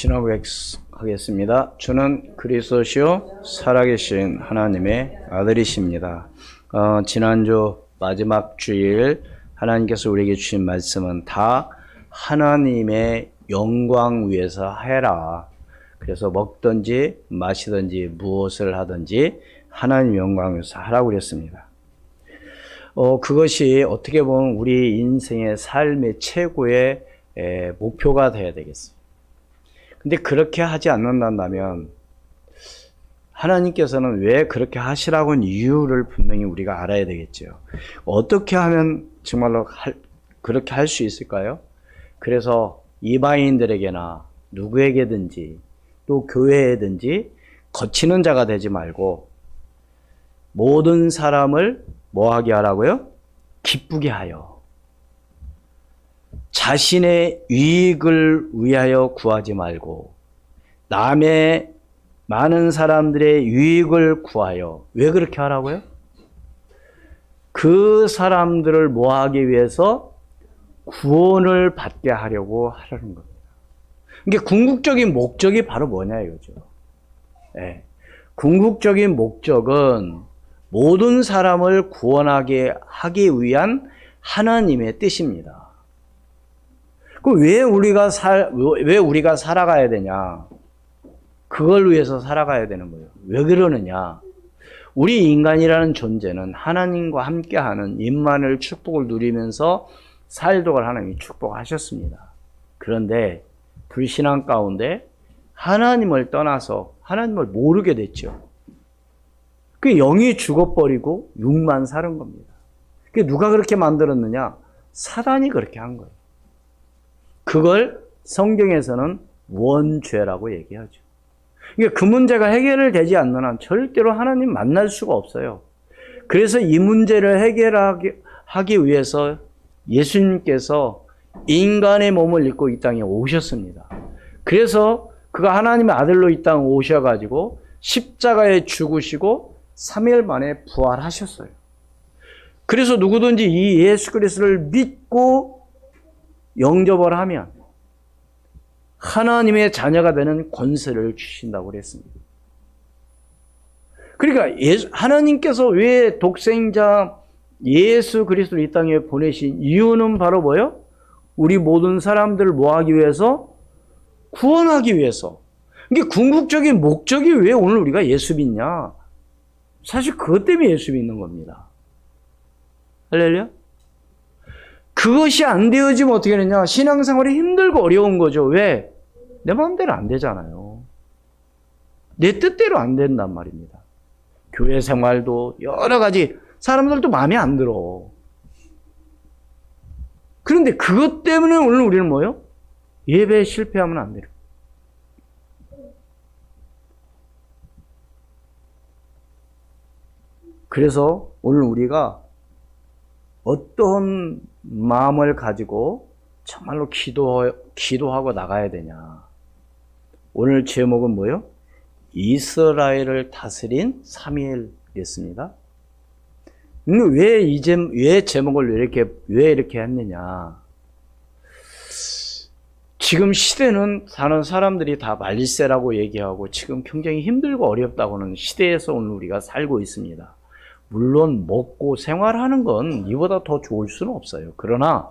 신앙 고백하겠습니다. 주는 그리스도시요 살아계신 하나님의 아들이십니다. 지난주 마지막 주일 하나님께서 우리에게 주신 말씀은 다 하나님의 영광 위해서 해라. 그래서 먹든지 마시든지 무엇을 하든지 하나님 영광 위해서 하라고 그랬습니다. 그것이 어떻게 보면 우리 인생의 삶의 최고의 목표가 되어야 되겠어요. 근데 그렇게 하지 않는다면 하나님께서는 왜 그렇게 하시라고 하는 이유를 분명히 우리가 알아야 되겠죠. 어떻게 하면 정말로 그렇게 할 수 있을까요? 그래서 이방인들에게나 누구에게든지 또 교회에든지 거치는 자가 되지 말고 모든 사람을 뭐하게 하라고요? 기쁘게 하여 자신의 유익을 위하여 구하지 말고 남의 많은 사람들의 유익을 구하여 왜 그렇게 하라고요? 그 사람들을 뭐하기 위해서 구원을 받게 하려고 하라는 겁니다. 이게 궁극적인 목적이 바로 뭐냐 이거죠. 네. 궁극적인 목적은 모든 사람을 구원하게 하기 위한 하나님의 뜻입니다. 왜 우리가 살아가야 되냐? 그걸 위해서 살아가야 되는 거예요. 왜 그러느냐? 우리 인간이라는 존재는 하나님과 함께하는 임마누엘 축복을 누리면서 살도록 하나님이 축복하셨습니다. 그런데 불신앙 가운데 하나님을 떠나서 하나님을 모르게 됐죠. 그 영이 죽어버리고 육만 사는 겁니다. 그게 누가 그렇게 만들었느냐? 사단이 그렇게 한 거예요. 그걸 성경에서는 원죄라고 얘기하죠. 그러니까 그 문제가 해결되지 않는 한 절대로 하나님 만날 수가 없어요. 그래서 이 문제를 해결하기 위해서 예수님께서 인간의 몸을 입고 이 땅에 오셨습니다. 그래서 그가 하나님의 아들로 이 땅에 오셔가지고 십자가에 죽으시고 3일 만에 부활하셨어요. 그래서 누구든지 이 예수 그리스도를 믿고 영접을 하면 하나님의 자녀가 되는 권세를 주신다고 그랬습니다. 그러니까 하나님께서 왜 독생자 예수 그리스도를 이 땅에 보내신 이유는 바로 뭐예요? 우리 모든 사람들을 뭐하기 위해서? 구원하기 위해서. 이게 궁극적인 목적이 왜 오늘 우리가 예수 믿냐? 사실 그것 때문에 예수 믿는 겁니다. 할렐루야? 그것이 안 되어지면 어떻게 되냐? 신앙생활이 힘들고 어려운 거죠. 왜? 내 마음대로 안 되잖아요. 내 뜻대로 안 된단 말입니다. 교회 생활도 여러 가지 사람들도 마음에 안 들어. 그런데 그것 때문에 오늘 우리는 뭐예요? 예배에 실패하면 안 돼요. 그래서 오늘 우리가 어떤 마음을 가지고 정말로 기도하고 나가야 되냐. 오늘 제목은 뭐예요? 이스라엘을 다스린 사무엘이었습니다. 왜 제목을 왜 이렇게 했느냐. 지금 시대는 사는 사람들이 다 말세라고 얘기하고 지금 굉장히 힘들고 어렵다고 하는 시대에서 오늘 우리가 살고 있습니다. 물론 먹고 생활하는 건 이보다 더 좋을 수는 없어요. 그러나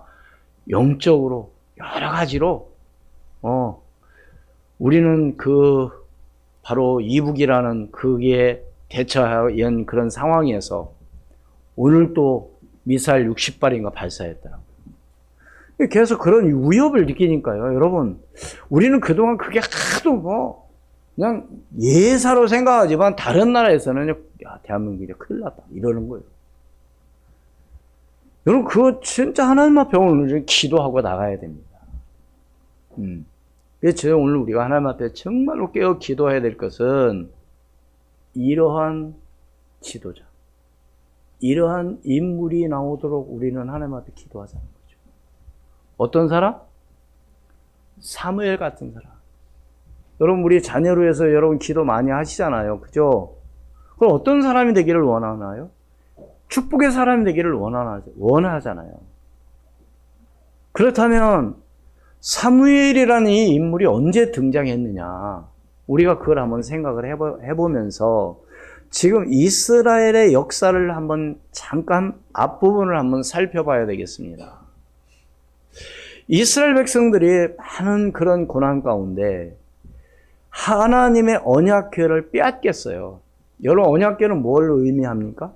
영적으로 여러 가지로 우리는 바로 이북이라는 그게 대처한 그런 상황에서 오늘 또 미사일 60발인가 발사했더라고요. 계속 그런 위협을 느끼니까요. 여러분, 우리는 그동안 그게 하도 그냥 예사로 생각하지만 다른 나라에서는 야, 대한민국이 이제 큰일 났다 이러는 거예요. 여러분 그거 진짜 하나님 앞에 오늘 기도하고 나가야 됩니다. 그래서 오늘 우리가 하나님 앞에 정말로 깨어 기도해야 될 것은 이러한 지도자, 이러한 인물이 나오도록 우리는 하나님 앞에 기도하자는 거죠. 어떤 사람? 사무엘 같은 사람. 여러분 우리 자녀로 해서 여러분 기도 많이 하시잖아요. 그죠? 그럼 어떤 사람이 되기를 원하나요? 축복의 사람이 되기를 원하잖아요. 그렇다면 사무엘이라는 이 인물이 언제 등장했느냐? 우리가 그걸 한번 생각을 해보면서 지금 이스라엘의 역사를 한번 잠깐 앞부분을 한번 살펴봐야 되겠습니다. 이스라엘 백성들이 많은 그런 고난 가운데 하나님의 언약궤를 빼앗겼어요. 여러분, 언약궤는 뭘 의미합니까?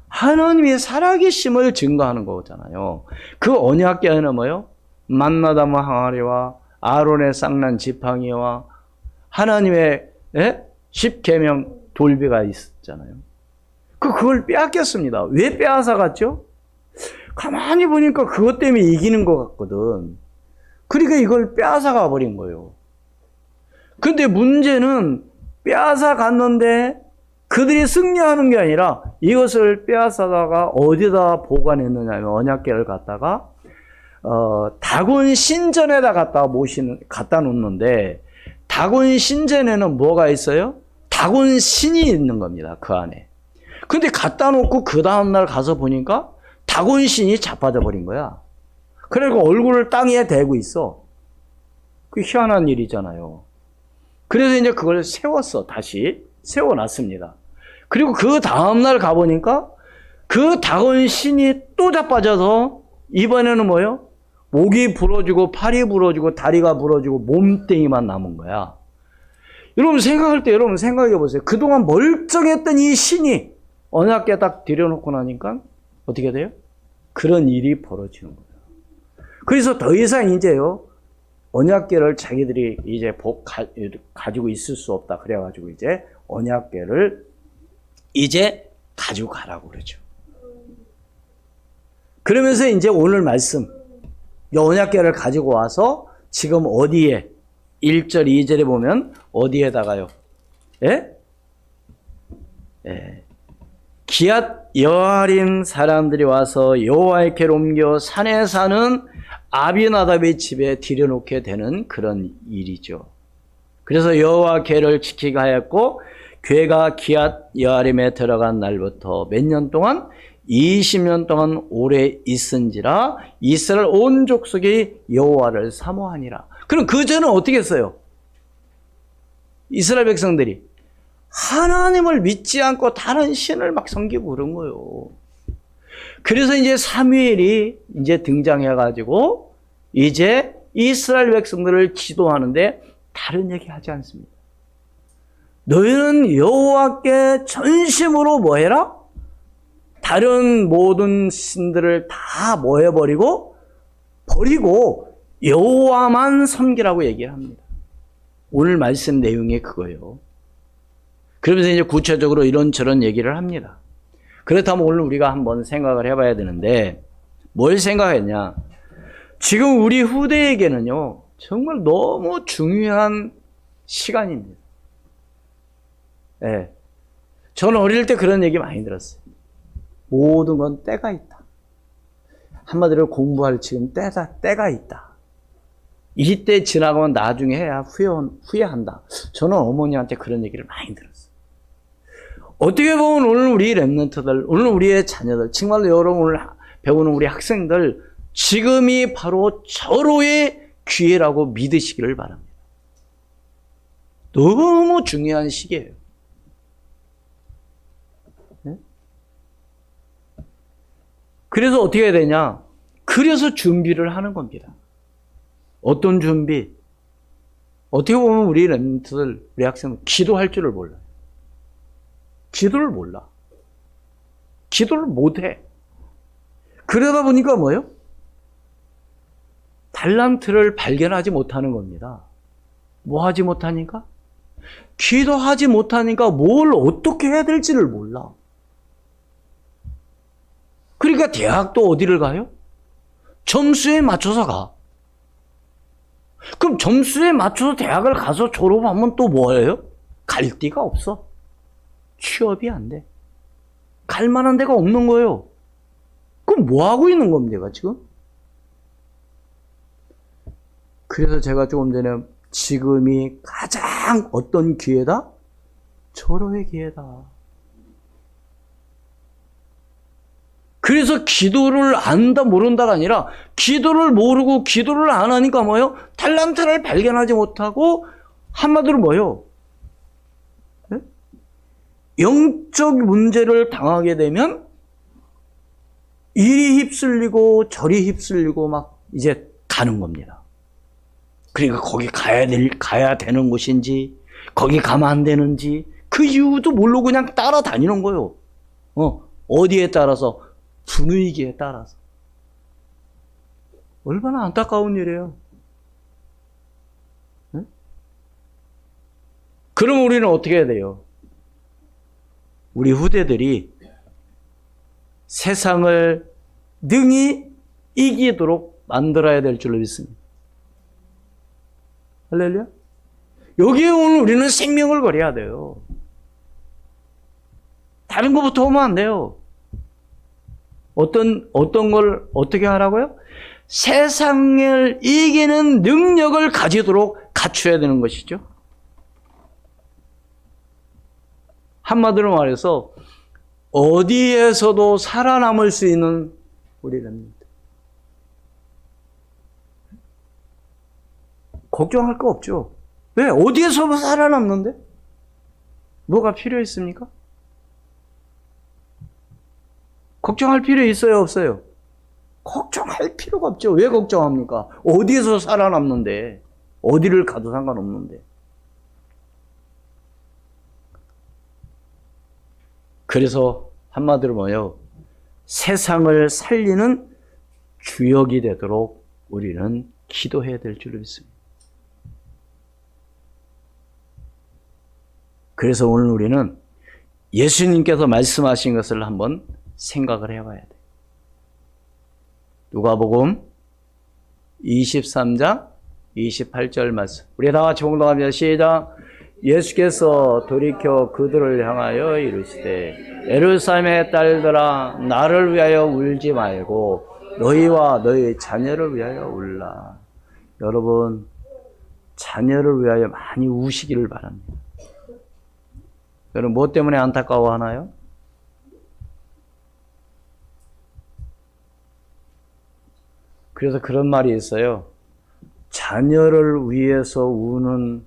하나님의 살아계심을 증거하는 거잖아요. 그 언약궤에는 뭐요? 만나다마 항아리와 아론의 쌍난 지팡이와 하나님의 십계명 돌비가 있었잖아요. 그걸 빼앗겼습니다. 왜 빼앗아 갔죠? 가만히 보니까 그것 때문에 이기는 것 같거든. 그러니까 이걸 빼앗아 가버린 거예요. 근데 문제는 빼앗아 갔는데 그들이 승리하는 게 아니라 이것을 빼앗아다가 어디다 보관했느냐면 언약궤를 갖다가 다곤 신전에다 갖다 놓는데 다곤 신전에는 뭐가 있어요? 다곤 신이 있는 겁니다. 그 안에. 근데 갖다 놓고 그 다음날 가서 보니까 다곤 신이 자빠져 버린 거야. 그래서 얼굴을 땅에 대고 있어. 그 희한한 일이잖아요. 그래서 이제 그걸 다시 세워놨습니다. 그리고 그 다음날 가보니까 그 다곤 신이 또 자빠져서 이번에는 뭐예요? 목이 부러지고 팔이 부러지고 다리가 부러지고 몸뚱이만 남은 거야. 여러분 생각할 때 여러분 생각해 보세요. 그동안 멀쩡했던 이 신이 언약궤 딱 들여놓고 나니까 어떻게 돼요? 그런 일이 벌어지는 거예요. 그래서 더 이상 이제요 언약궤를 자기들이 이제 가지고 있을 수 없다. 그래가지고 이제 언약궤를 이제 가지고 가라고 그러죠. 그러면서 이제 오늘 말씀 이 언약궤를 가지고 와서 지금 어디에 1절 2절에 보면 어디에다가요? 예? 예. 기앗 여아림 사람들이 와서 여호와의 궤를 옮겨 산에 사는 아비나답의 집에 들여놓게 되는 그런 일이죠. 그래서 여호와 궤를 지키게 하였고 궤가 기앗 여아림에 들어간 날부터 몇 년 동안 20년 동안 오래 있은지라 이스라엘 온 족속이 여호와를 사모하니라. 그럼 그 전은 어떻게 했어요? 이스라엘 백성들이 하나님을 믿지 않고 다른 신을 막 섬기고 그런 거예요. 그래서 이제 사무엘이 이제 등장해가지고 이제 이스라엘 백성들을 지도하는데 다른 얘기 하지 않습니다. 너희는 여호와께 전심으로 뭐 해라? 다른 모든 신들을 다 뭐 해버리고 버리고 여호와만 섬기라고 얘기를 합니다. 오늘 말씀 내용이 그거예요. 그러면서 이제 구체적으로 이런저런 얘기를 합니다. 그렇다면 오늘 우리가 한번 생각을 해봐야 되는데 뭘 생각했냐? 지금 우리 후대에게는요 정말 너무 중요한 시간입니다. 네. 저는 어릴 때 그런 얘기 많이 들었어요. 모든 건 때가 있다. 한마디로 공부할 지금 때가 있다. 이때 지나가면 나중에 해야 후회한다. 저는 어머니한테 그런 얘기를 많이 들었어요. 어떻게 보면 오늘 우리 랩런트들, 오늘 우리의 자녀들, 정말로 여러분 오늘 배우는 우리 학생들 지금이 바로 절호의 기회라고 믿으시기를 바랍니다. 너무 중요한 시기예요. 네? 그래서 어떻게 해야 되냐? 그래서 준비를 하는 겁니다. 어떤 준비? 어떻게 보면 우리 랩런트들, 우리 학생은 기도할 줄을 몰라요. 기도를 몰라. 기도를 못해. 그러다 보니까 뭐예요? 달란트를 발견하지 못하는 겁니다. 뭐 하지 못하니까? 기도하지 못하니까 뭘 어떻게 해야 될지를 몰라. 그러니까 대학도 어디를 가요? 점수에 맞춰서 가. 그럼 점수에 맞춰서 대학을 가서 졸업하면 또 뭐예요? 갈 데가 없어. 취업이 안 돼. 갈 만한 데가 없는 거예요. 그럼 뭐 하고 있는 겁니까, 지금? 그래서 제가 조금 전에 지금이 가장 어떤 기회다? 절호의 기회다. 그래서 기도를 안다 모른다가 아니라 기도를 모르고 기도를 안 하니까 뭐예요? 달란트를 발견하지 못하고 한마디로 뭐예요? 네? 영적 문제를 당하게 되면 이리 휩쓸리고 저리 휩쓸리고 막 이제 가는 겁니다. 그러니까 거기 가야 되는 곳인지 거기 가면 안 되는지 그 이유도 모르고 그냥 따라다니는 거예요. 어디에 따라서? 분위기에 따라서. 얼마나 안타까운 일이에요. 네? 그럼 우리는 어떻게 해야 돼요? 우리 후대들이 세상을 능히 이기도록 만들어야 될 줄로 믿습니다. 할렐루야? 여기에 오늘 우리는 생명을 걸어야 돼요. 다른 것부터 오면 안 돼요. 어떤 걸 어떻게 하라고요? 세상을 이기는 능력을 가지도록 갖춰야 되는 것이죠. 한마디로 말해서 어디에서도 살아남을 수 있는 우리랍니다. 걱정할 거 없죠. 왜? 어디에서도 살아남는데? 뭐가 필요했습니까? 걱정할 필요 있어요, 없어요? 걱정할 필요가 없죠. 왜 걱정합니까? 어디에서 살아남는데, 어디를 가도 상관없는데. 그래서 한마디로 뭐예요? 세상을 살리는 주역이 되도록 우리는 기도해야 될 줄로 믿습니다. 그래서 오늘 우리는 예수님께서 말씀하신 것을 한번 생각을 해봐야 돼요. 누가복음 23장 28절 말씀. 우리 다 같이 봉독합니다. 시작. 예수께서 돌이켜 그들을 향하여 이르시되 예루살렘의 딸들아 나를 위하여 울지 말고 너희와 너희 자녀를 위하여 울라. 여러분 자녀를 위하여 많이 우시기를 바랍니다. 여러분 뭐 때문에 안타까워하나요? 그래서 그런 말이 있어요. 자녀를 위해서 우는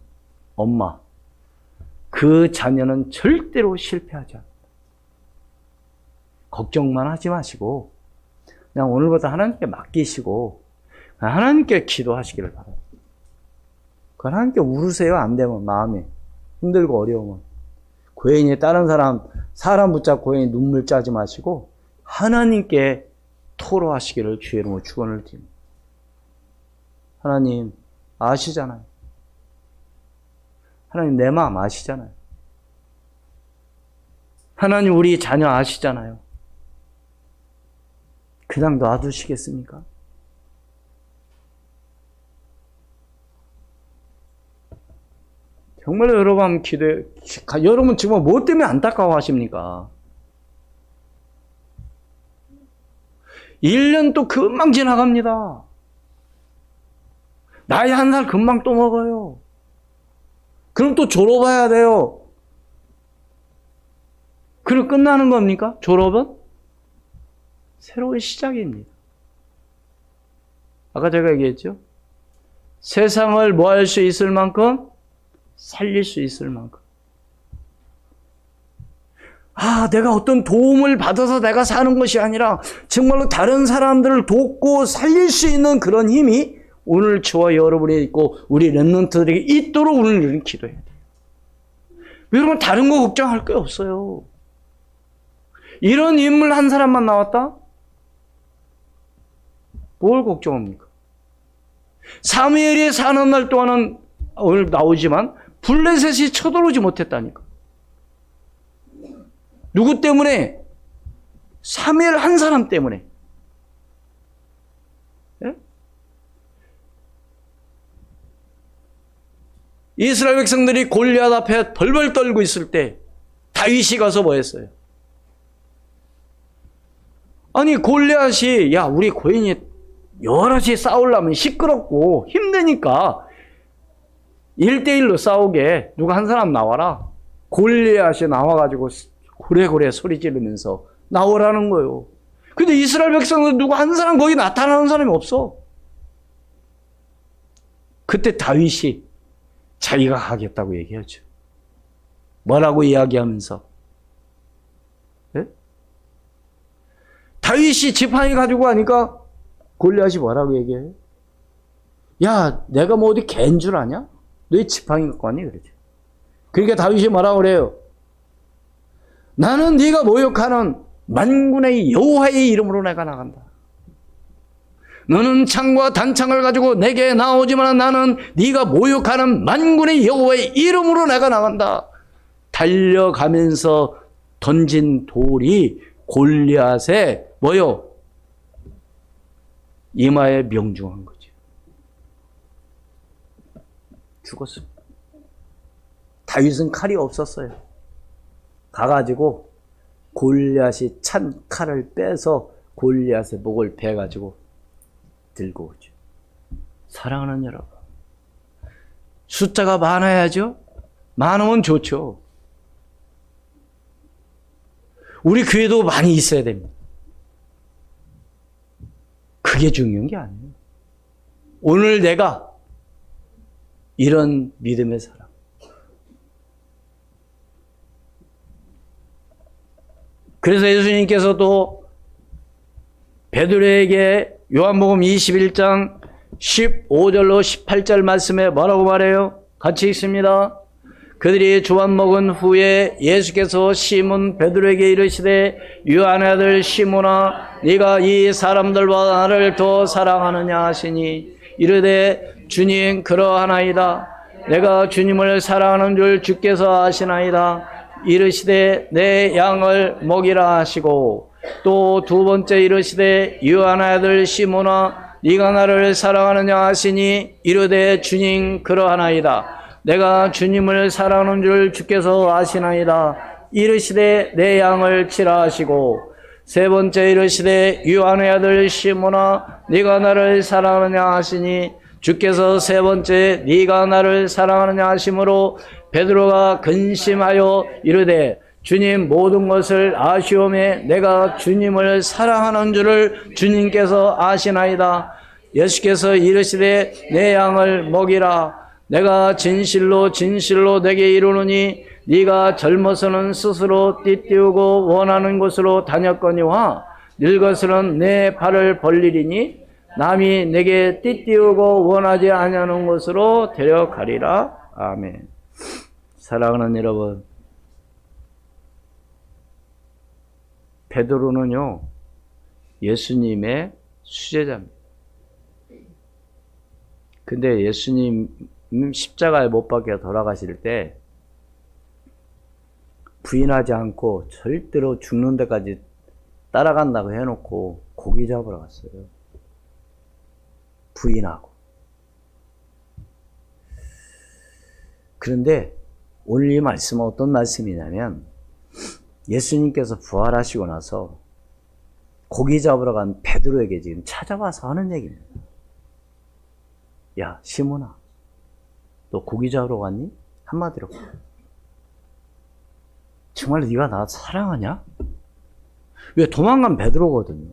엄마, 그 자녀는 절대로 실패하지 않는다. 걱정만 하지 마시고 그냥 오늘부터 하나님께 맡기시고 하나님께 기도하시기를 바랍니다. 하나님께 울으세요. 안 되면 마음이 힘들고 어려우면. 괜히 다른 사람 붙잡고 괜히 눈물 짜지 마시고 하나님께 토로하시기를 주의 이름으로 축원을 드립니다. 하나님 아시잖아요. 하나님 내 마음 아시잖아요. 하나님 우리 자녀 아시잖아요. 그냥 놔두시겠습니까? 정말 여러분 여러분 지금 뭐 때문에 안타까워 하십니까? 1년 또 금방 지나갑니다. 나이 한 살 금방 또 먹어요. 그럼 또 졸업해야 돼요. 그럼 끝나는 겁니까? 졸업은? 새로운 시작입니다. 아까 제가 얘기했죠? 세상을 뭐 할 수 있을 만큼 살릴 수 있을 만큼. 내가 어떤 도움을 받아서 내가 사는 것이 아니라 정말로 다른 사람들을 돕고 살릴 수 있는 그런 힘이 오늘 저와 여러분이 있고 우리 렘넌트들에게 있도록 오늘 우리는 기도해야 돼요. 여러분 다른 거 걱정할 게 없어요. 이런 인물 한 사람만 나왔다? 뭘 걱정합니까? 사무엘이 사는 날 동안은 오늘 나오지만 블레셋이 쳐들어오지 못했다니까. 누구 때문에? 사무엘 한 사람 때문에. 예? 이스라엘 백성들이 골리앗 앞에 벌벌 떨고 있을 때 다윗이 가서 뭐 했어요? 아니 골리앗이 우리 고인이 여럿이 싸우려면 시끄럽고 힘드니까 1대1로 싸우게 누가 한 사람 나와라. 골리앗이 나와가지고 고래고래 소리 지르면서 나오라는 거예요. 근데 이스라엘 백성들 누구 한 사람 거기 나타나는 사람이 없어. 그때 다윗이 자기가 하겠다고 얘기하죠. 뭐라고 이야기하면서? 네? 다윗이 지팡이 가지고 가니까 골리앗이 뭐라고 얘기해요? 야, 내가 뭐 어디 개인 줄 아냐? 너 지팡이 갖고 왔니? 그러죠. 그러니까 다윗이 뭐라고 그래요? 나는 네가 모욕하는 만군의 여호와의 이름으로 내가 나간다. 너는 창과 단창을 가지고 내게 나오지만 나는 네가 모욕하는 만군의 여호와의 이름으로 내가 나간다. 달려가면서 던진 돌이 골리앗의 뭐요? 이마에 명중한 거죠. 죽었습니다. 다윗은 칼이 없었어요. 가가지고 골리앗이 찬 칼을 빼서 골리앗의 목을 베가지고 들고 오죠. 사랑하는 여러분, 숫자가 많아야죠. 많으면 좋죠. 우리 교회도 많이 있어야 됩니다. 그게 중요한 게 아니에요. 오늘 내가 이런 믿음의 사람, 그래서 예수님께서도 베드로에게 요한복음 21장 15절로 18절 말씀에 뭐라고 말해요? 같이 읽습니다. 그들이 주만 먹은 후에 예수께서 시몬 베드로에게 이르시되 요한의 아들 시몬아 네가 이 사람들보다 나를 더 사랑하느냐 하시니 이르되 주님 그러하나이다. 내가 주님을 사랑하는 줄 주께서 아시나이다. 이르시되 내 양을 먹이라 하시고 또 두 번째 이르시되 요한의 아들 시몬아 네가 나를 사랑하느냐 하시니 이르되 주님 그러하나이다. 내가 주님을 사랑하는 줄 주께서 아시나이다. 이르시되 내 양을 치라 하시고 세 번째 이르시되 요한의 아들 시몬아 네가 나를 사랑하느냐 하시니 주께서 세 번째 네가 나를 사랑하느냐 하심으로 베드로가 근심하여 이르되 주님 모든 것을 아시오매 내가 주님을 사랑하는 줄을 주님께서 아시나이다. 예수께서 이르시되 내 양을 먹이라. 내가 진실로 진실로 내게 이르노니 네가 젊어서는 스스로 띠띠우고 원하는 곳으로 다녔거니와 늙어서는 내 발을 벌리리니 남이 내게 띠띠우고 원하지 아니하는 곳으로 데려가리라. 아멘. 사랑하는 여러분, 베드로는요 예수님의 수제자입니다. 근데 예수님 십자가에 못 박혀 돌아가실 때 부인하지 않고 절대로 죽는 데까지 따라간다고 해놓고 고기 잡으러 갔어요. 부인하고. 그런데 오늘 이 말씀은 어떤 말씀이냐면 예수님께서 부활하시고 나서 고기 잡으러 간 베드로에게 지금 찾아와서 하는 얘기입니다. 야, 시몬아, 너 고기 잡으러 갔니? 한마디로. 정말 네가 나 사랑하냐? 왜 도망간 베드로거든요.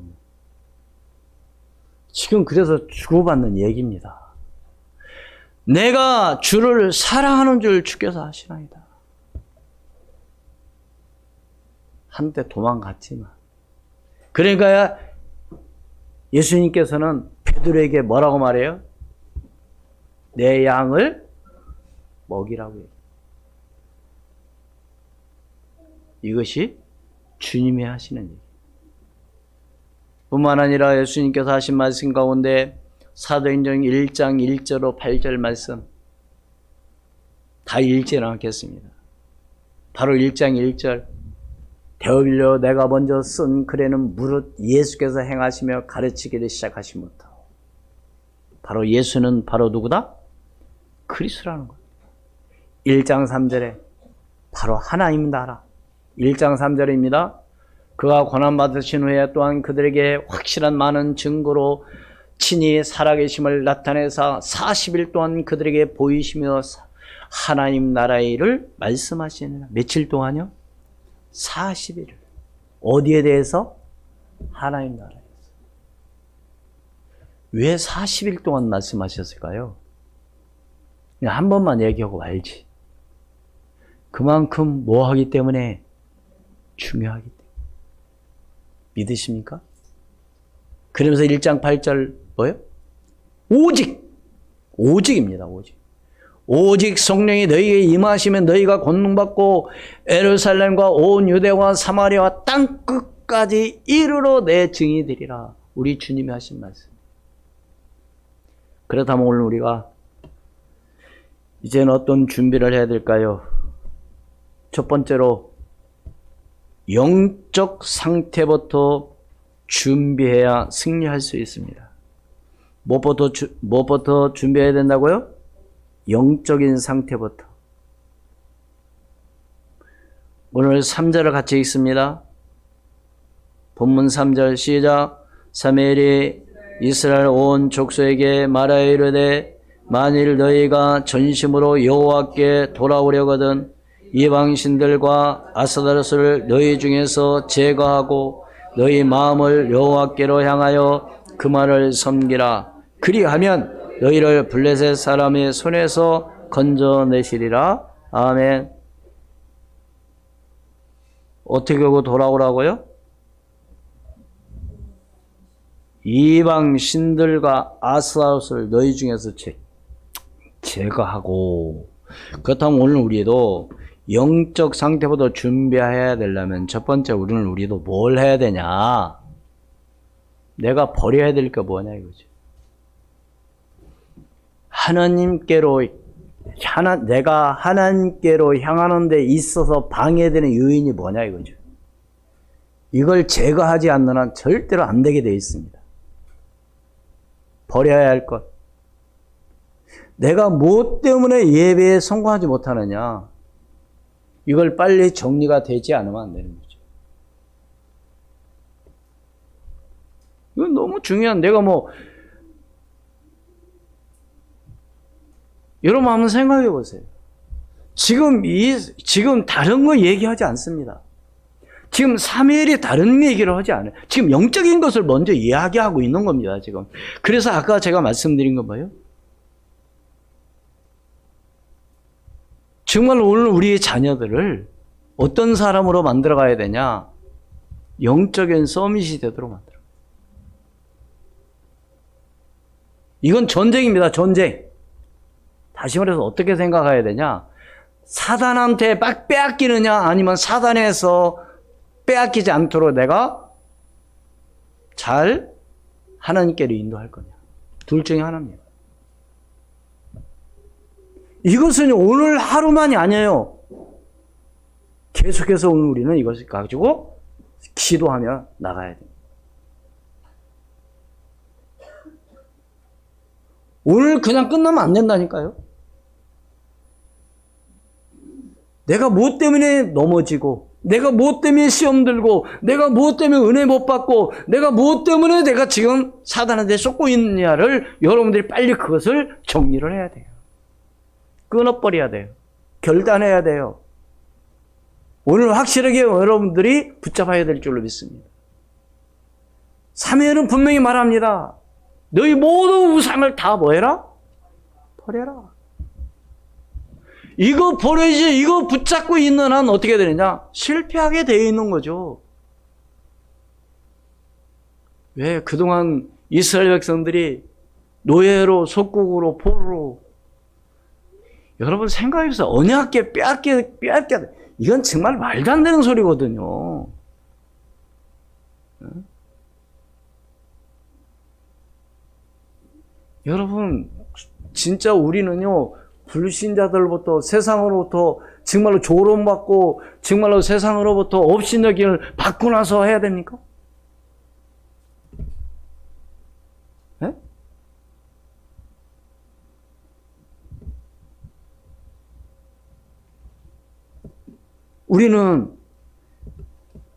지금 그래서 주고받는 얘기입니다. 내가 주를 사랑하는 줄 주께서 아시나이다. 한때 도망갔지만. 그러니까 예수님께서는 베드로에게 뭐라고 말해요? 내 양을 먹이라고 해요. 이것이 주님이 하시는 얘기. 뿐만 아니라 예수님께서 하신 말씀 가운데 사도행전 1장 1절로 8절 말씀 다 읽지는 않겠습니다. 바로 1장 1절 되어빌려 내가 먼저 쓴 글에는 무릇 예수께서 행하시며 가르치기를 시작하심부터 바로 예수는 바로 누구다? 그리스도라는 거예요. 1장 3절에 바로 하나님이다 알아. 1장 3절입니다. 그가 고난받으신 후에 또한 그들에게 확실한 많은 증거로 친히 살아계심을 나타내사 40일 동안 그들에게 보이시며 하나님 나라의 일을 말씀하시느라. 며칠 동안요? 40일. 어디에 대해서? 하나님 나라에서. 왜 40일 동안 말씀하셨을까요? 그냥 한 번만 얘기하고 말지. 그만큼 뭐 하기 때문에? 중요하기 때문에. 믿으십니까? 그러면서 1장 8절 뭐예요? 오직입니다. 오직 성령이 너희에게 임하시면 너희가 권능받고 예루살렘과 온 유대와 사마리아와 땅 끝까지 이르러 내 증인이 되리라. 우리 주님이 하신 말씀. 그렇다면 오늘 우리가 이제는 어떤 준비를 해야 될까요? 첫 번째로 영적 상태부터 준비해야 승리할 수 있습니다. 무엇부터 준비해야 된다고요? 영적인 상태부터. 오늘 3절을 같이 읽습니다. 본문 3절 시작. 사무엘이 이스라엘 온 족속에게 말하여 이르되 만일 너희가 전심으로 여호와께 돌아오려거든 이방신들과 아스타로스를 너희 중에서 제거하고 너희 마음을 여호와께로 향하여 그만을 섬기라. 그리하면 너희를 블레셋 사람의 손에서 건져내시리라. 아멘. 어떻게 하고 돌아오라고요? 이방 신들과 아스타로스를 너희 중에서 제거하고. 그렇다면 오늘 우리도 영적 상태부터 준비해야 되려면 첫 번째 우리도 뭘 해야 되냐? 내가 버려야 될 게 뭐냐 이거지. 내가 하나님께로 향하는 데 있어서 방해되는 요인이 뭐냐 이거죠. 이걸 제거하지 않는 한 절대로 안 되게 되어 있습니다. 버려야 할 것. 내가 무엇 때문에 예배에 성공하지 못하느냐. 이걸 빨리 정리가 되지 않으면 안 되는 거죠. 이건 너무 중요한, 여러분 한번 생각해 보세요. 지금 다른 거 얘기하지 않습니다. 지금 사무엘이 다른 얘기를 하지 않아요. 지금 영적인 것을 먼저 이야기하고 있는 겁니다, 지금. 그래서 아까 제가 말씀드린 거 뭐예요? 정말 오늘 우리의 자녀들을 어떤 사람으로 만들어 가야 되냐? 영적인 서밋이 되도록 만들어. 이건 전쟁입니다, 전쟁. 다시 말해서 어떻게 생각해야 되냐? 사단한테 막 빼앗기느냐, 아니면 사단에서 빼앗기지 않도록 내가 잘 하나님께로 인도할 거냐. 둘 중에 하나입니다. 이것은 오늘 하루만이 아니에요. 계속해서 오늘 우리는 이것을 가지고 기도하며 나가야 됩니다. 오늘 그냥 끝나면 안 된다니까요. 내가 무엇 때문에 넘어지고, 내가 무엇 때문에 시험 들고, 내가 무엇 때문에 은혜 못 받고, 내가 무엇 때문에 내가 지금 사단한테 쏟고 있느냐를 여러분들이 빨리 그것을 정리를 해야 돼요. 끊어버려야 돼요. 결단해야 돼요. 오늘 확실하게 여러분들이 붙잡아야 될 줄로 믿습니다. 사무엘은 분명히 말합니다. 너희 모든 우상을 다 뭐해라? 버려라. 이거 버려야지, 이거 붙잡고 있는 한 어떻게 되느냐? 실패하게 되어 있는 거죠. 왜? 그동안 이스라엘 백성들이 노예로, 속국으로, 포로로. 여러분 생각해보세요. 언약궤 빼앗겨. 이건 정말 말도 안 되는 소리거든요. 여러분, 진짜 우리는요, 불신자들부터 세상으로부터 정말로 조롱받고 정말로 세상으로부터 업신여김을 받고 나서 해야 됩니까? 네? 우리는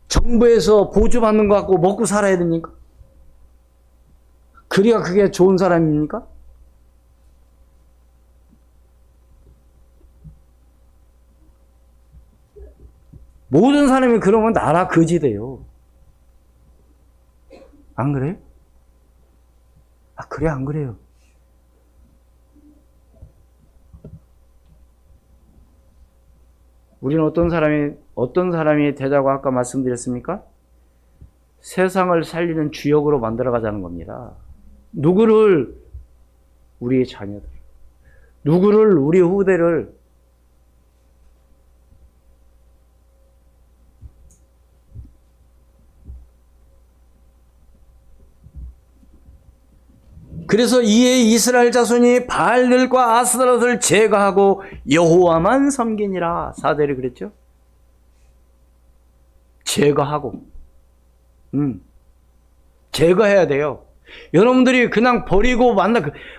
정부에서 보조받는 거 갖고 먹고 살아야 됩니까? 그래야 그게 좋은 사람입니까? 모든 사람이 그러면 나라 거지 돼요. 안 그래요? 그래, 안 그래요? 우리는 어떤 사람이 되자고 아까 말씀드렸습니까? 세상을 살리는 주역으로 만들어 가자는 겁니다. 누구를? 우리의 자녀들. 누구를? 우리 후대를. 그래서 이에 이스라엘 자손이 바알들과 아스타롯을 제거하고 여호와만 섬기니라. 4절에 그랬죠? 제거하고. 제거해야 돼요. 여러분들이 그냥 버리고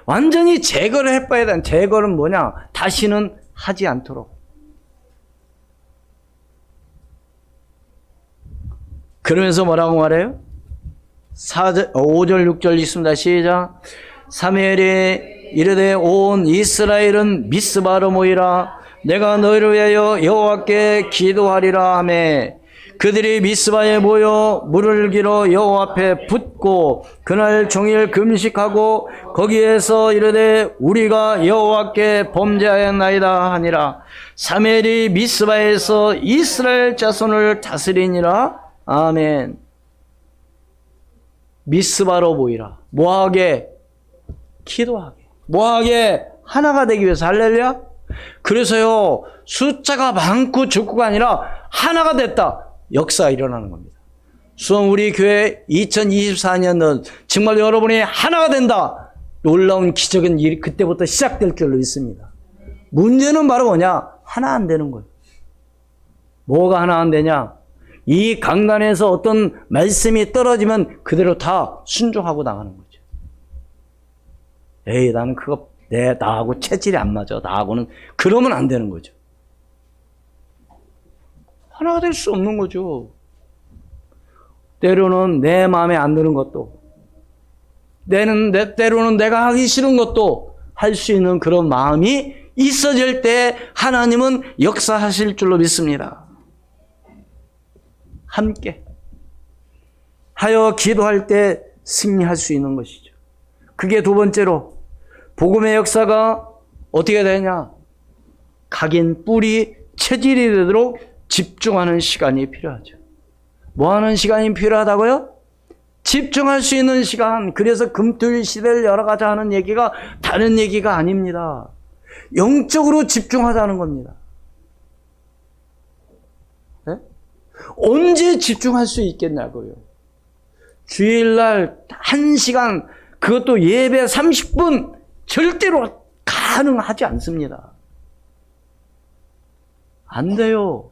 완전히 제거를 해봐야 돼. 제거는 뭐냐? 다시는 하지 않도록. 그러면서 뭐라고 말해요? 5절 6절 있습니다. 시작. 사무엘이 이르되 온 이스라엘은 미스바로 모이라. 내가 너희를 위하여 여호와께 기도하리라 하매 그들이 미스바에 모여 물을 길어 여호와 앞에 붓고 그날 종일 금식하고 거기에서 이르되 우리가 여호와께 범죄하였나이다 하니라. 사무엘이 미스바에서 이스라엘 자손을 다스리니라. 아멘. 미스바로 모이라. 뭐하게? 기도하게. 뭐하게? 하나가 되기 위해서. 할렐루야. 그래서요, 숫자가 많고 적고가 아니라 하나가 됐다. 역사가 일어나는 겁니다. 수원 우리 교회 2024년은 정말 여러분이 하나가 된다. 놀라운 기적은 그때부터 시작될 줄로 믿습니다. 문제는 바로 뭐냐? 하나 안 되는 거예요. 뭐가 하나 안 되냐? 이 강단에서 어떤 말씀이 떨어지면 그대로 다 순종하고 나가는 거죠. 에이, 나는 나하고 체질이 안 맞아. 나하고는. 그러면 안 되는 거죠. 하나가 될 수 없는 거죠. 때로는 내 마음에 안 드는 것도, 때로는 내가 하기 싫은 것도 할 수 있는 그런 마음이 있어질 때 하나님은 역사하실 줄로 믿습니다. 함께 하여 기도할 때 승리할 수 있는 것이죠. 그게 두 번째로 복음의 역사가 어떻게 되냐? 각인 뿌리 체질이 되도록 집중하는 시간이 필요하죠. 뭐 하는 시간이 필요하다고요? 집중할 수 있는 시간. 그래서 금토일 시대를 열어가자 하는 얘기가 다른 얘기가 아닙니다. 영적으로 집중하자는 겁니다. 네? 언제 집중할 수 있겠냐고요. 주일날 1시간, 그것도 예배 30분 절대로 가능하지 않습니다. 안 돼요.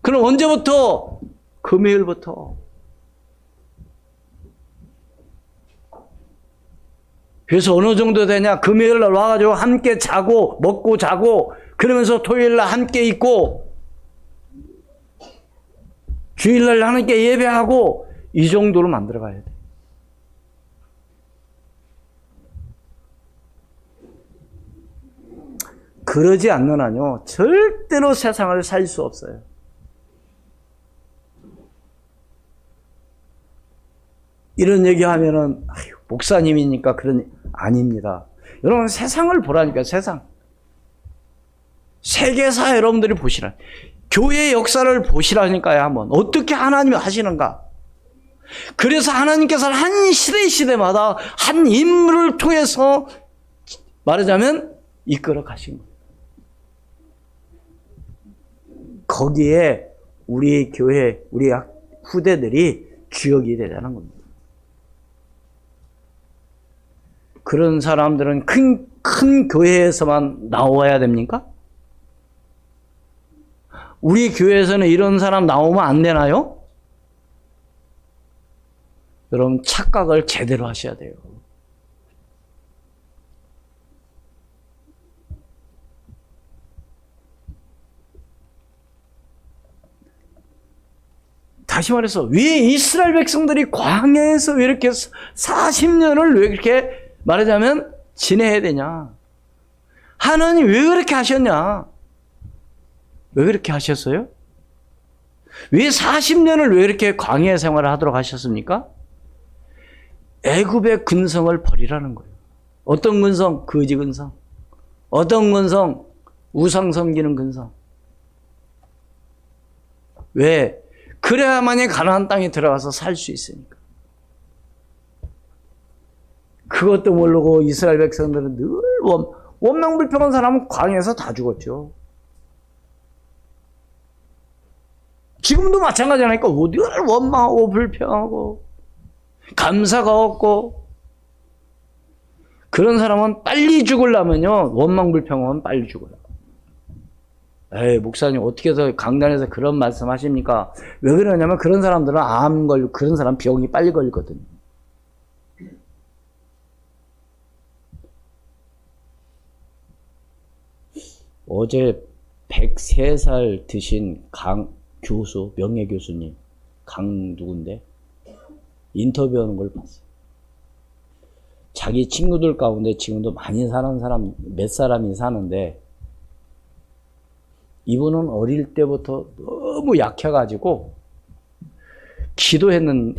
그럼 언제부터? 금요일부터. 그래서 어느 정도 되냐? 금요일날 와가지고 함께 자고 먹고 자고 그러면서 토요일날 함께 있고 주일날 하나님께 예배하고 이 정도로 만들어가야 돼. 그러지 않는 한요 절대로 세상을 살 수 없어요. 이런 얘기하면은 목사님이니까 아닙니다. 여러분 세상을 보라니까. 세상. 세계사 여러분들이 보시라. 교회의 역사를 보시라니까요. 한번 어떻게 하나님이 하시는가. 그래서 하나님께서는 한 시대마다 한 인물을 통해서 말하자면 이끌어 가신 거예요. 거기에 우리 교회, 우리 후대들이 주역이 되자는 겁니다. 그런 사람들은 큰 교회에서만 나와야 됩니까? 우리 교회에서는 이런 사람 나오면 안 되나요? 여러분 착각을 제대로 하셔야 돼요. 다시 말해서 왜 이스라엘 백성들이 광야에서 왜 이렇게 40년을 왜 이렇게 말하자면 지내야 되냐? 하나님 왜 그렇게 하셨냐? 왜 그렇게 하셨어요? 왜 40년을 왜 이렇게 광야 생활을 하도록 하셨습니까? 애굽의 근성을 버리라는 거예요. 어떤 근성? 거지 근성. 어떤 근성? 우상 섬기는 근성. 왜? 그래야만이 가나안 땅에 들어가서 살 수 있으니까. 그것도 모르고 이스라엘 백성들은 늘 원망불평한 사람은 광야에서 다 죽었죠. 지금도 마찬가지라니까. 늘 원망하고 불평하고 감사가 없고. 그런 사람은 빨리 죽으려면요, 원망불평하면 빨리 죽어요. 에이, 목사님 어떻게 해서 강단에서 그런 말씀 하십니까? 왜 그러냐면 그런 사람들은 암 걸리고 그런 사람 병이 빨리 걸리거든요. 어제 103살 드신 강 교수, 명예교수님, 강 누군데? 인터뷰하는 걸 봤어요. 자기 친구들 가운데 지금도 많이 사는 사람, 몇 사람이 사는데, 이분은 어릴 때부터 너무 약해가지고,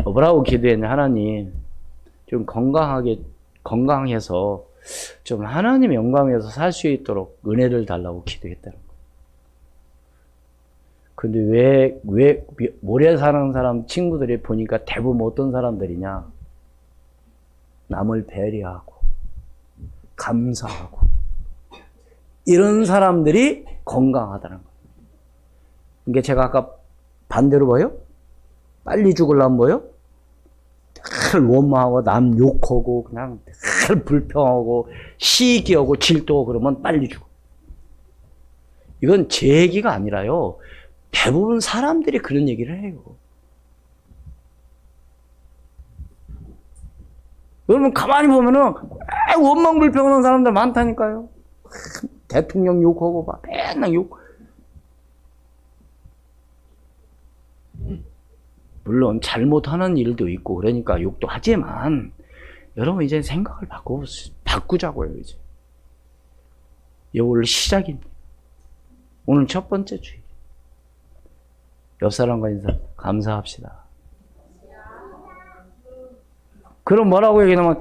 뭐라고 기도했냐, 하나님, 좀 건강해서, 좀 하나님의 영광에서 살 수 있도록 은혜를 달라고 기도했다는 거예요. 근데 왜 모래 사는 사람 친구들이 보니까 대부분 어떤 사람들이냐? 남을 배려하고, 감사하고, 이런 사람들이 건강하다는 거예요. 이게 제가 아까 반대로 뭐요? 빨리 죽으려면 뭐요? 늘 원망하고, 남 욕하고, 그냥 늘 불평하고, 시기하고, 질투하고 그러면 빨리 죽어. 이건 제 얘기가 아니라요. 대부분 사람들이 그런 얘기를 해요. 여러분 가만히 보면은 원망불평하는 사람들 많다니까요. 대통령 욕하고 막 맨날 욕. 물론 잘못하는 일도 있고 그러니까 욕도 하지만 여러분 이제 생각을 바꾸자고요. 이제 오늘 시작입니다. 오늘 첫 번째 주일. 옆 사람과 인사 감사합시다. 그럼 뭐라고 얘기하면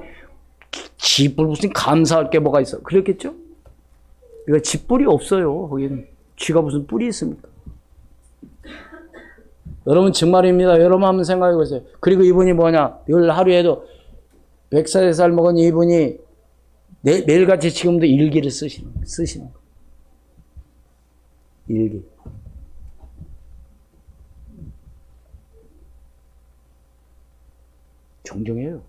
지뿔 무슨 감사할 게 뭐가 있어? 그랬겠죠? 이거 지뿔이 없어요. 거기는 쥐가 무슨 뿔이 있습니까? 여러분 정말입니다. 여러분 한번 생각해 보세요. 그리고 이분이 뭐냐? 늘 하루에도 100살 먹은 이분이 매일같이 지금도 일기를 쓰시는 거. 일기. 정정해요.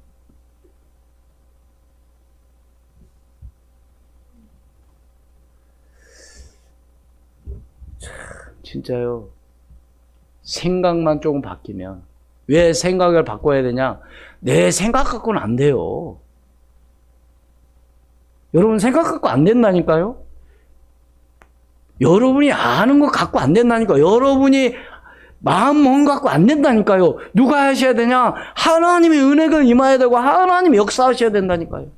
참, 진짜요. 생각만 조금 바뀌면. 왜 생각을 바꿔야 되냐? 내 생각 갖고는 안 돼요. 여러분 생각 갖고 안 된다니까요? 여러분이 아는 거 갖고 안 된다니까요? 여러분이 마음 먹은 거 갖고 안 된다니까요? 누가 하셔야 되냐? 하나님의 은혜가 임해야 되고 하나님이 역사하셔야 된다니까요.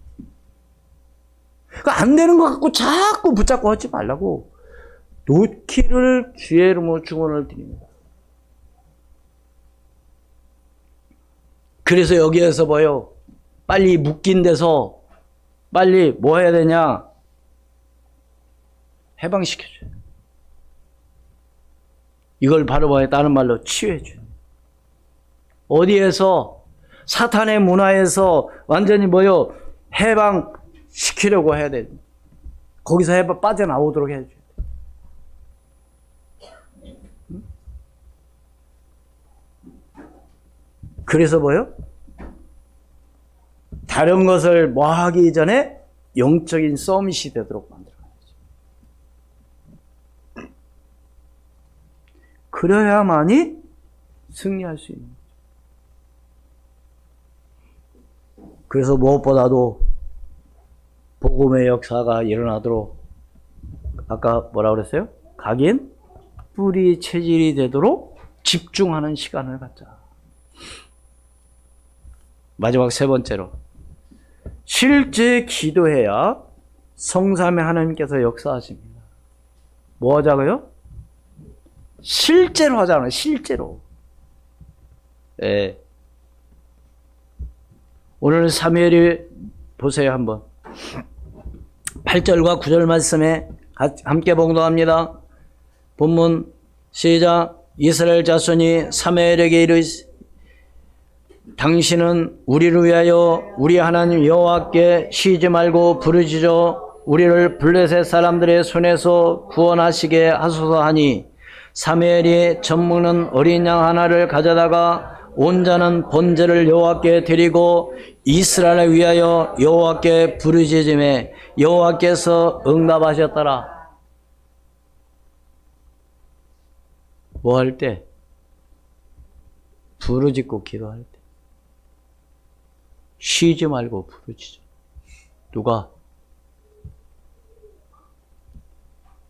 그러니까 안 되는 거 갖고 자꾸 붙잡고 하지 말라고. 놓기를 주의 이름으로 축원을 드립니다. 그래서 여기에서 뭐요? 빨리 묶인 데서 빨리 뭐 해야 되냐? 해방시켜줘요. 이걸 바로 뭐에 다른 말로 치유해줘요. 어디에서? 사탄의 문화에서 완전히 뭐요? 해방시키려고 해야 돼요. 거기서 빠져나오도록 해줘요. 그래서 뭐요? 다른 것을 뭐 하기 전에 영적인 서밋이 되도록 만들어야죠. 그래야만이 승리할 수 있는 거죠. 그래서 무엇보다도 복음의 역사가 일어나도록 아까 뭐라고 그랬어요? 각인 뿌리 체질이 되도록 집중하는 시간을 갖자. 마지막 세 번째로 실제 기도해야 성삼위 하나님께서 역사하십니다. 뭐 하자고요? 실제로 하잖아요. 실제로. 예. 오늘 사무엘이 보세요 한번. 8절과 9절 말씀에 함께 봉독합니다. 본문 시작. 이스라엘 자손이 사무엘에게 이르시되 당신은 우리를 위하여 우리 하나님 여호와께 쉬지 말고 부르짖어 우리를 블레셋 사람들의 손에서 구원하시게 하소서 하니 사무엘이 젖먹는 어린 양 하나를 가져다가 온 자는 번제를 여호와께 드리고 이스라엘을 위하여 여호와께 부르짖음에 여호와께서 응답하셨더라. 뭐 할 때? 부르짖고 기도할 때. 쉬지 말고 부르짖어. 누가?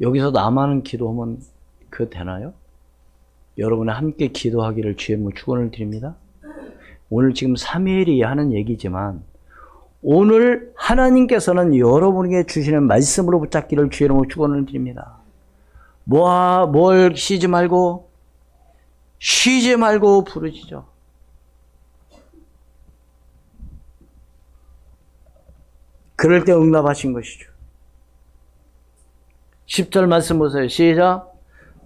여기서 나만은 기도하면 그거 되나요? 여러분이 함께 기도하기를 주의 이름으로 축원을 드립니다. 오늘 지금 사무엘이 하는 얘기지만 오늘 하나님께서는 여러분에게 주시는 말씀으로 붙잡기를 주의 이름으로 축원을 드립니다. 뭘 쉬지 말고 부르짖어. 그럴 때 응답하신 것이죠. 10절 말씀 보세요. 시작.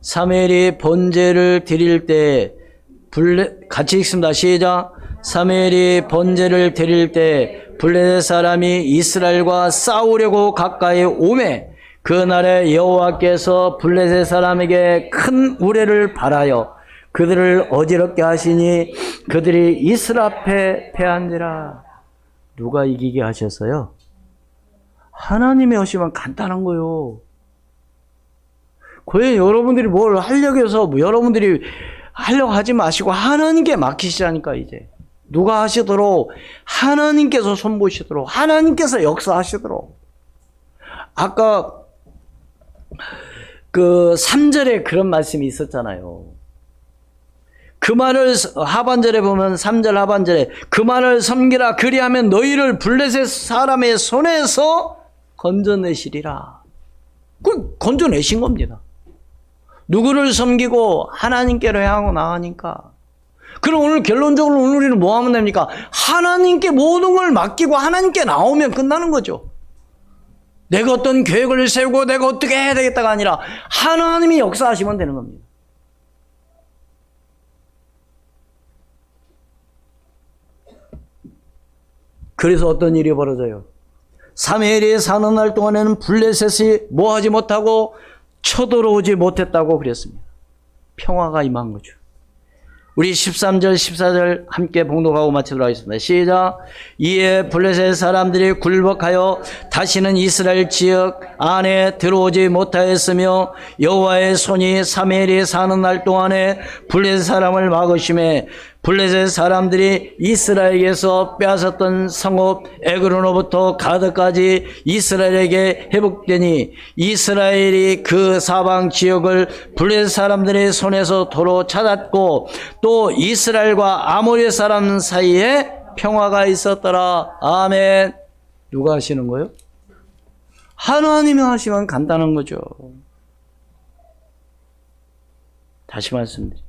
사무엘이 번제를 드릴 때 같이 읽습니다. 시작. 사무엘이 번제를 드릴 때 블레셋 사람이 이스라엘과 싸우려고 가까이 오매 그날에 여호와께서 블레셋 사람에게 큰 우레를 발하여 그들을 어지럽게 하시니 그들이 이스라엘 앞에 패한지라. 누가 이기게 하셨어요? 하나님이 하시면 간단한 거요. 그래 여러분들이 뭘 하려고 해서 여러분들이 하려고 하지 마시고 하나님께 맡기시라니까. 이제 누가 하시도록 하나님께서 손보시도록 하나님께서 역사하시도록. 아까 그 3절에 그런 말씀이 있었잖아요. 그 말을 하반절에 보면 3절 하반절에 그 말을 섬기라 그리하면 너희를 블레셋 사람의 손에서 건져내시리라. 그 건져내신 겁니다. 누구를 섬기고 하나님께로 향하고 나가니까. 그럼 오늘 결론적으로 오늘 우리는 뭐 하면 됩니까? 하나님께 모든 걸 맡기고 하나님께 나오면 끝나는 거죠. 내가 어떤 계획을 세우고 내가 어떻게 해야 되겠다가 아니라 하나님이 역사하시면 되는 겁니다. 그래서 어떤 일이 벌어져요? 사무엘이 사는 날 동안에는 블레셋이 뭐하지 못하고 쳐들어오지 못했다고 그랬습니다. 평화가 임한 거죠. 우리 13절 14절 함께 봉독하고 마치도록 하겠습니다. 시작. 이에 블레셋 사람들이 굴복하여 다시는 이스라엘 지역 안에 들어오지 못하였으며 여호와의 손이 사무엘이 사는 날 동안에 블레셋 사람을 막으심에 블레셋 사람들이 이스라엘에게서 빼앗았던 성읍 에그론으로부터 가드까지 이스라엘에게 회복되니 이스라엘이 그 사방 지역을 블레셋 사람들의 손에서 도로 찾았고 또 이스라엘과 아모리 사람 사이에 평화가 있었더라. 아멘. 누가 하시는 거예요? 하나님이 하시면 간단한 거죠. 다시 말씀드립니다.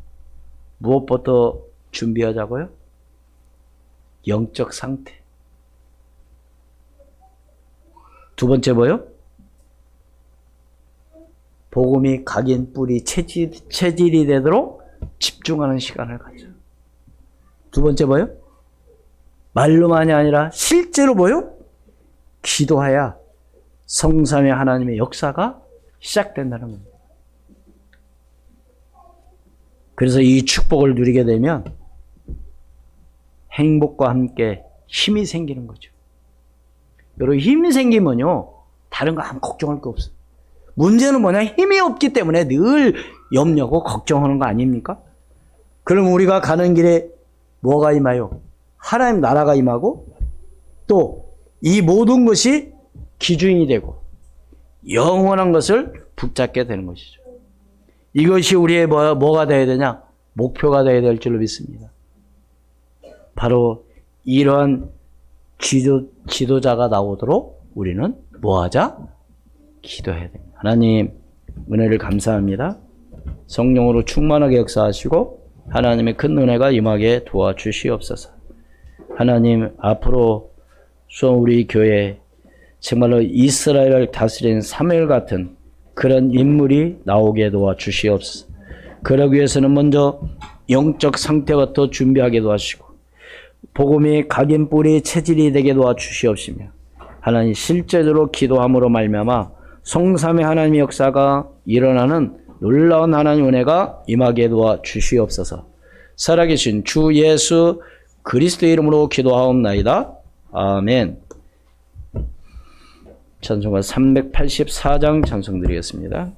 무엇부터 준비하자고요? 영적 상태. 두 번째 뭐요? 복음이 각인 뿌리 체질이 되도록 집중하는 시간을 가져. 두 번째 뭐요? 말로만이 아니라 실제로 뭐요? 기도해야 성삼위 하나님의 역사가 시작된다는 겁니다. 그래서 이 축복을 누리게 되면 행복과 함께 힘이 생기는 거죠. 여러분 힘이 생기면요 다른 거 아무 걱정할 거 없어요. 문제는 뭐냐? 힘이 없기 때문에 늘 염려고 걱정하는 거 아닙니까? 그럼 우리가 가는 길에 뭐가 임하요? 하나님 나라가 임하고 또 이 모든 것이 기준이 되고 영원한 것을 붙잡게 되는 것이죠. 이것이 우리의 뭐가 되어야 되냐? 목표가 되어야 될 줄로 믿습니다. 바로 이러한 지도자가 나오도록 우리는 뭐하자? 기도해야 됩니다. 하나님 은혜를 감사합니다. 성령으로 충만하게 역사하시고 하나님의 큰 은혜가 임하게 도와주시옵소서. 하나님 앞으로 우리 교회 정말로 이스라엘을 다스리는 사무엘 같은 그런 인물이 나오게 도와주시옵소서. 그러기 위해서는 먼저 영적 상태부터 준비하게 도와주시고 복음이 각인 뿌리 체질이 되게 도와주시옵시며 하나님 실제적으로 기도함으로 말미암아 성삼의 하나님의 역사가 일어나는 놀라운 하나님 은혜가 임하게 도와주시옵소서. 살아계신 주 예수 그리스도의 이름으로 기도하옵나이다. 아멘. 찬송가 384장 찬송드리겠습니다.